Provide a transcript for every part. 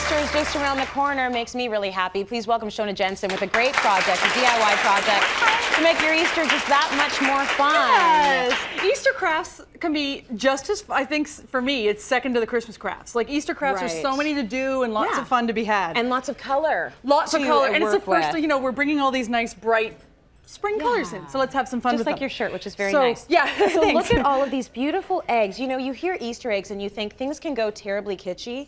Easter is just around the corner makes me really happy. Please welcome Shoana Jensen with a great project, a DIY project, to make your Easter just that much more fun. Yes. Easter crafts can be just as, I think for me, it's second to the Christmas crafts. Like Easter crafts, there's so many to do and lots of fun to be had. And lots of color. Lots of color. And it's the first, with. you know, we're bringing all these nice, bright spring colors in. So let's have some fun with them. Just like your shirt, which is very nice. Yeah, so look at all of these beautiful eggs. You know, you hear Easter eggs and you think things can go terribly kitschy,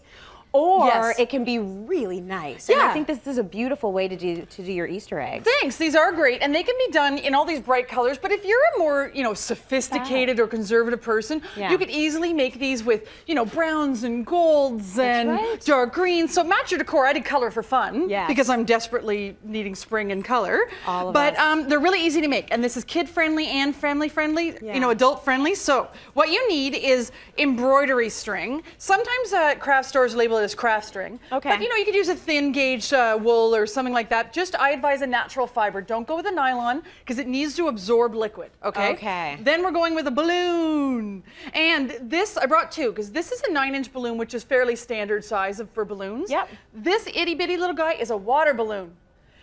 or it can be really nice. And I think this is a beautiful way to do your Easter eggs. Thanks, these are great, and they can be done in all these bright colors, but if you're a more, you know, sophisticated or conservative person, you could easily make these with, you know, browns and golds and dark greens. So match your decor. I did color for fun because I'm desperately needing spring and color. But they're really easy to make, and this is kid-friendly and family-friendly, you know, adult-friendly. So what you need is embroidery string. Sometimes craft stores label it as craft string. But you know, you could use a thin gauge wool or something like that. Just I advise a natural fiber. Don't go with a nylon because it needs to absorb liquid. Then we're going with a balloon. And this, I brought two because this is a 9-inch balloon, which is fairly standard size for balloons. This itty bitty little guy is a water balloon.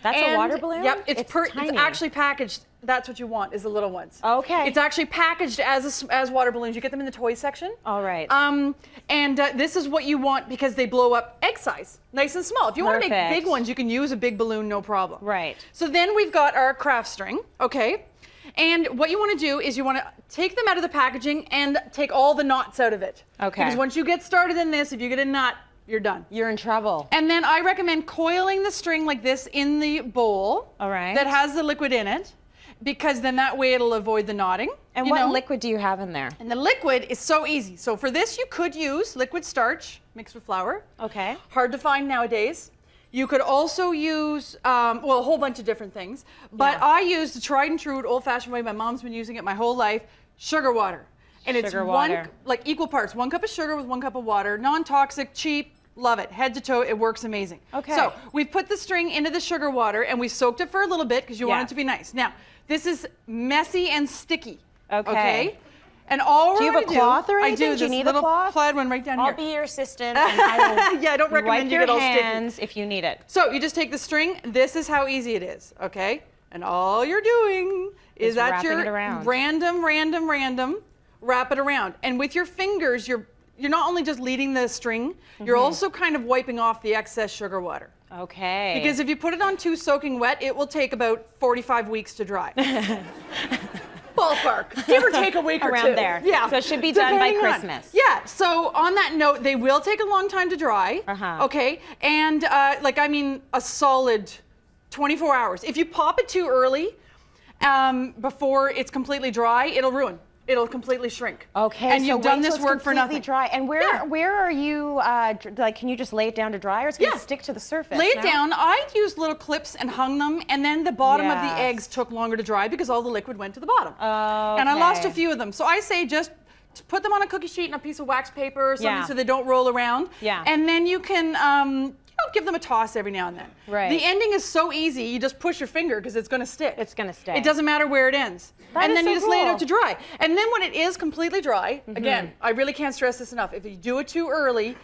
That's a water balloon? Yep, it's actually packaged. That's what you want, is the little ones. It's actually packaged as water balloons. You get them in the toy section. This is what you want because they blow up egg size, nice and small. If you want to make big ones, you can use a big balloon, no problem. So then we've got our craft string, and what you want to do is you want to take them out of the packaging and take all the knots out of it. Because once you get started in this, if you get a knot, you're done. You're in trouble. And then I recommend coiling the string like this in the bowl that has the liquid in it, because then that way it'll avoid the knotting. And what liquid do you have in there? And the liquid is so easy. So for this, you could use liquid starch mixed with flour. Hard to find nowadays. You could also use, well, a whole bunch of different things. But I use the tried and true old-fashioned way. My mom's been using it my whole life, sugar water. And it's like equal parts, 1 cup of sugar with 1 cup of water, non-toxic, cheap, love it, head to toe, it works amazing. So we've put the string into the sugar water and we soaked it for a little bit because you want it to be nice. Now, this is messy and sticky, And all do you have a cloth or anything? I do. Do you need a little cloth? plaid one right down here. I'll be your assistant. And I will I don't recommend you get all sticky. Wipe your hands if you need it. So you just take the string. This is how easy it is, And all you're doing is at your random, wrap it around. And with your fingers, you're not only just leading the string, you're also kind of wiping off the excess sugar water. Because if you put it on too soaking wet, it will take about 45 weeks to dry. Ballpark, give or take a week or two. Around there. So it should be done by Christmas. So on that note, they will take a long time to dry. And like, I mean, a solid 24 hours. If you pop it too early, before it's completely dry, it'll ruin. It'll completely shrink. And you've done this work for nothing. Dry. And where are you, like, can you just lay it down to dry, or is it going to stick to the surface? Lay it down. I used little clips and hung them, and then the bottom of the eggs took longer to dry because all the liquid went to the bottom. And I lost a few of them. So I say just put them on a cookie sheet and a piece of wax paper or something so they don't roll around. And then you can give them a toss every now and then. The ending is so easy, you just push your finger because it's going to stick. It's going to stay. It doesn't matter where it ends. And then you just lay it out to dry. And then when it is completely dry, again, I really can't stress this enough. If you do it too early,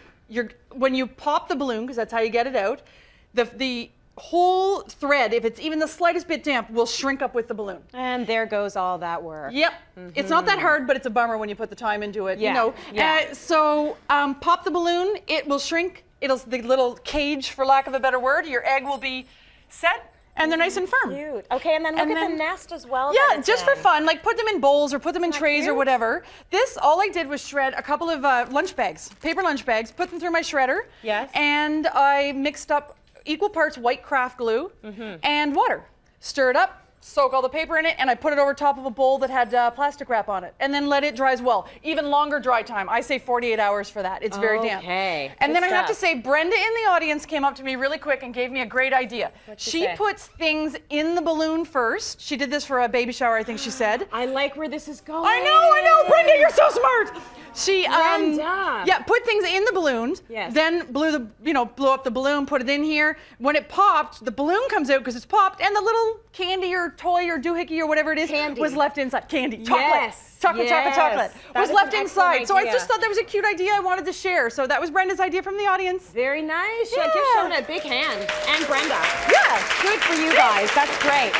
when you pop the balloon, because that's how you get it out, the whole thread, if it's even the slightest bit damp, will shrink up with the balloon. And there goes all that work. It's not that hard, but it's a bummer when you put the time into it. You know. So pop the balloon, it will shrink. The little cage, for lack of a better word, your egg will be set, and they're nice and firm. Cute. And then look at the nest as well. Just for fun, like put them in bowls or put them in trays or whatever. This, all I did was shred a couple of lunch bags, paper lunch bags, put them through my shredder. And I mixed up equal parts white craft glue and water. Stir it up, soak all the paper in it, and I put it over top of a bowl that had plastic wrap on it, and then let it dry as well. Even longer dry time. I say 48 hours for that. It's very damp. And then I have to say, Brenda in the audience came up to me really quick and gave me a great idea. She puts things in the balloon first. She did this for a baby shower, I think she said. I like where this is going. I know, Brenda, you're so smart. She put things in the balloons, then blew up the balloon, put it in here. When it popped, the balloon comes out because it's popped, and the little candy or toy or doohickey or whatever it is was left inside. Candy, chocolate. Chocolate was left inside. So I just thought that was a cute idea I wanted to share. So that was Brenda's idea from the audience. Very nice. Yeah. Give Shoana a big hand. And Brenda. Yeah. Good for you guys. That's great.